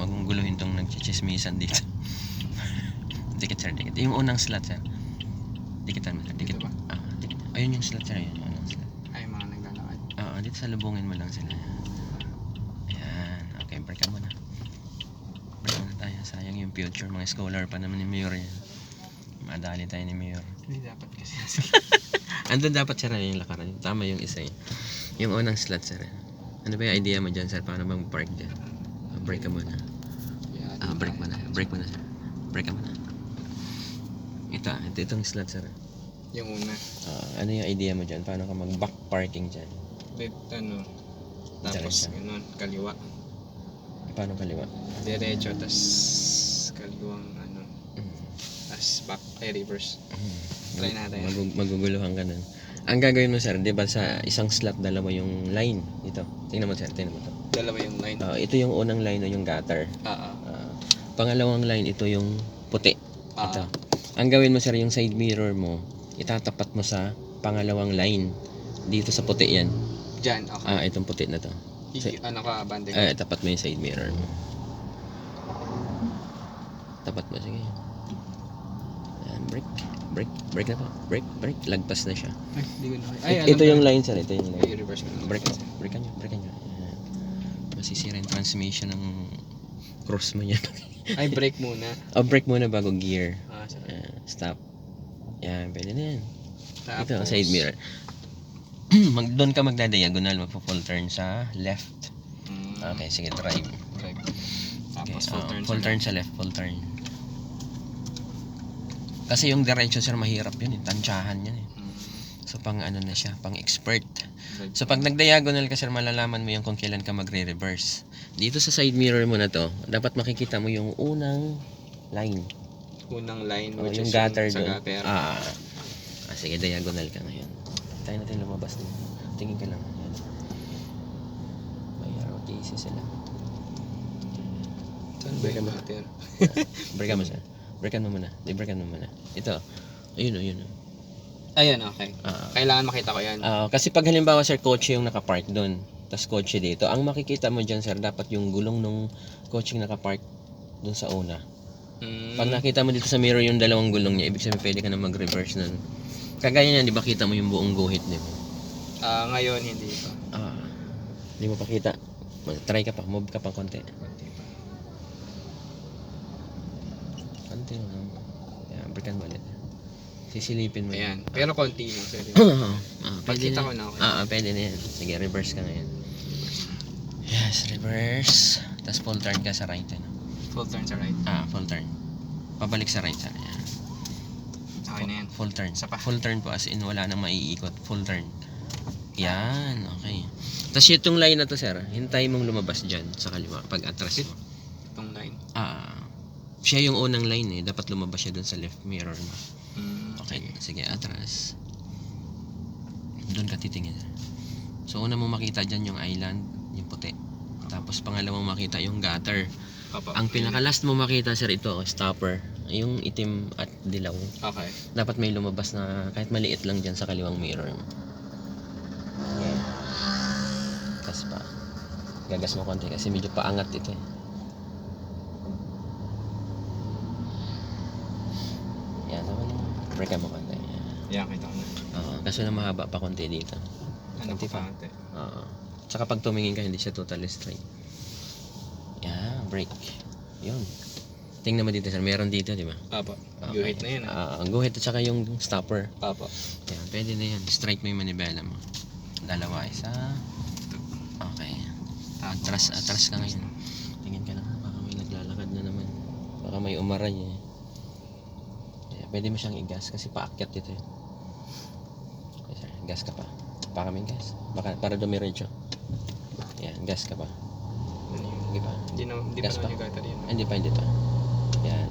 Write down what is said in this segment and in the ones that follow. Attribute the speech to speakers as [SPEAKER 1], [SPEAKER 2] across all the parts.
[SPEAKER 1] Huwag mong guluhin tong nagchichismisan dito. Dikit sir, dikit. Yung unang slot sir. Dikitan mo sir, dikit.
[SPEAKER 2] Dito ba?
[SPEAKER 1] Dikit. Ayun yung slot sir, ayun yung unang slot.
[SPEAKER 2] Ay, mga naglalakad.
[SPEAKER 1] Dito sa lubungin mo lang sila. Ayan, okay, break ka muna. Break muna tayo, sayang yung future. Mga scholar pa naman ni Mayor yan. Madali tayo ni Mayor.
[SPEAKER 2] Hindi dapat kasi.
[SPEAKER 1] Andun dapat sir yung lakaran. Tama yung isa yun. Yung unang slot sir. Ano ba yung idea mo dyan sir? Paano bang park dyan? Break ka muna. Break muna. Break muna sir. Break ka muna. Itong slot sir.
[SPEAKER 2] Yung una.
[SPEAKER 1] Ano yung idea mo dyan? Paano ka mag-back parking dyan?
[SPEAKER 2] Ano, tapos
[SPEAKER 1] Diretso.
[SPEAKER 2] ganun, kaliwa.
[SPEAKER 1] Paano kaliwa?
[SPEAKER 2] Diretso, tas kaliwang ano, tas back, ay reverse. Try natin.
[SPEAKER 1] Maguguluhan ka nun. Ang gagawin mo sir, di ba sa isang slot dalawa yung line? Ito. Tingnan mo sir, tingnan mo to.
[SPEAKER 2] Dalawa yung line.
[SPEAKER 1] Ito yung unang line o yung gutter. Pangalawang line, ito yung puti. Ito. Ang gawin mo sir, yung side mirror mo, itatapat mo sa pangalawang line. Dito sa puti yan.
[SPEAKER 2] Diyan, okay.
[SPEAKER 1] Itong puti na to.
[SPEAKER 2] Ano ka, bande ko?
[SPEAKER 1] Tapat mo yung side mirror mo. Tapat mo, sige. Ayan, break na po. Break. Lagpas na siya.
[SPEAKER 2] Ay, hindi ko na. Ay,
[SPEAKER 1] Ito yung line sir, ito yung line.
[SPEAKER 2] Ay, reverse ko na.
[SPEAKER 1] Breakan nyo. Ayan. Masisira yung transmission ng cross mo yan.
[SPEAKER 2] Ay, brake muna.
[SPEAKER 1] Break muna bago gear.
[SPEAKER 2] Sorry.
[SPEAKER 1] Stop. Yan, pwede na yan.
[SPEAKER 2] Tapos,
[SPEAKER 1] Ito, side mirror. Doon ka magdadiagonal, magpo-full turn sa left. Okay, sige, drive.
[SPEAKER 2] Drive.
[SPEAKER 1] Okay,
[SPEAKER 2] Tapos
[SPEAKER 1] full turn sa left, full turn. Kasi yung diretso sir, mahirap yun, tansyahan yan eh. So pang ano na siya, pang expert. So pag nag-diagonal ka sir, malalaman mo yung kung kailan ka magre-reverse. Dito sa side mirror mo na to, dapat makikita mo yung unang line.
[SPEAKER 2] Unang line, which
[SPEAKER 1] yung
[SPEAKER 2] is
[SPEAKER 1] gutter
[SPEAKER 2] sa
[SPEAKER 1] doon.
[SPEAKER 2] gutter.
[SPEAKER 1] Sige, diagonal ka ngayon. Tayo natin lumabas din. Tingin ka lang. Ayan. May ROTC sila.
[SPEAKER 2] Saan ba yung gutter?
[SPEAKER 1] Breakan mo sir. Breakan mo muna. Breakan mo muna. Ito. Ayun.
[SPEAKER 2] Ayan, okay. Kailangan makita ko yan.
[SPEAKER 1] Kasi pag halimbawa sir, kotse yung nakapark doon, tas kotse dito, ang makikita mo dyan sir, dapat yung gulong nung kotse yung nakapark doon sa una. Pag nakita mo dito sa mirror yung dalawang gulong niya, ibig sabihin pwede ka na mag-reverse nun. Kagaya niyan, di ba kita mo yung buong guhit niya?
[SPEAKER 2] Ngayon, hindi pa.
[SPEAKER 1] Hindi mo pa kita. Try ka pa, move ka pang konti. Konti lang. Breakan mo ulit. Sisilipin mo.
[SPEAKER 2] Ayan. Pero konti lang.
[SPEAKER 1] Pagkita
[SPEAKER 2] ko na, okay.
[SPEAKER 1] Pwede na yan. Sige, reverse ka ngayon. Yes, reverse. Tapos full turn ka sa right.
[SPEAKER 2] Full turn sa right.
[SPEAKER 1] Full turn. Pabalik sa right sir. Yan.
[SPEAKER 2] Okay na yan.
[SPEAKER 1] Full turn.
[SPEAKER 2] Isa pa.
[SPEAKER 1] Full turn po as in wala nang maiikot. Full turn. Yan. Okay. Tapos itong line na to sir, hintay mong lumabas dyan sa kaliwa pag atras mo.
[SPEAKER 2] Itong line.
[SPEAKER 1] Siya yung unang line eh. Dapat lumabas siya dun sa left mirror mo. Okay. Sige, atras. Doon ka titingin. So una mong makita dyan yung island, yung puti. Tapos pangalawang makita yung gutter. Ang pinaka-last mo makita sir ito, stopper. Yung itim at dilaw.
[SPEAKER 2] Okay.
[SPEAKER 1] Dapat may lumabas na kahit maliit lang dyan sa kaliwang mirror mo. Okay. Gas pa. Gagas mo konti kasi medyo paangat ito eh. Yan, naman yung break mo konti.
[SPEAKER 2] Yan, kita ko na.
[SPEAKER 1] Kaso na mahaba pa konti dito.
[SPEAKER 2] Ano
[SPEAKER 1] Konti
[SPEAKER 2] pa?
[SPEAKER 1] Tsaka pag tumingin ka, hindi siya totally straight. Break. Yun. Tingnan mo dito sir, meron dito, di ba?
[SPEAKER 2] Apo. Guhit na yan.
[SPEAKER 1] Ang guhit at saka yung stopper.
[SPEAKER 2] Apo.
[SPEAKER 1] Yan, pwede na yan. Straight mo yung manibela mo. Dalawa, isa. Okay. Atras ka ngayon. Tingin ka lang, baka may naglalakad na naman. Baka may umaray eh. Pwede mo siyang i-gas kasi paakyat ito eh. Okay sir, gas ka pa. Baka may gas. Baka, para dumiretso. Yan, gas ka pa. Hindi pa.
[SPEAKER 2] Hindi
[SPEAKER 1] Gas
[SPEAKER 2] pa
[SPEAKER 1] pa.
[SPEAKER 2] yung gutter yan.
[SPEAKER 1] Hindi pa. Yan.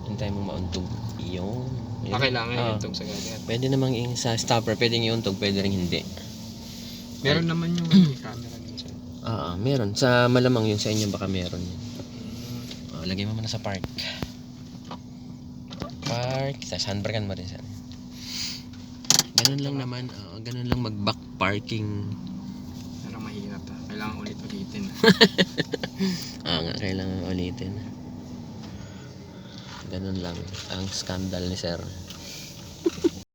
[SPEAKER 1] Hintay mong mauntog. Yun.
[SPEAKER 2] Kailangan iuntog sa gutter.
[SPEAKER 1] Pwede namang sa stopper, pwedeng iuntog, pwede rin hindi.
[SPEAKER 2] Meron naman yung camera minsan.
[SPEAKER 1] Meron. Sa malamang yun sa inyo baka meron yun. Lagay mo muna sa park. Tapos handbrakean mo rin sir. Ganun lang naman. Ganun lang mag-back parking.
[SPEAKER 2] Pero mahirap. Kailangan ulit ulitin.
[SPEAKER 1] Nga, kailangan ulitin. Ganun lang ang scandal ni Sir.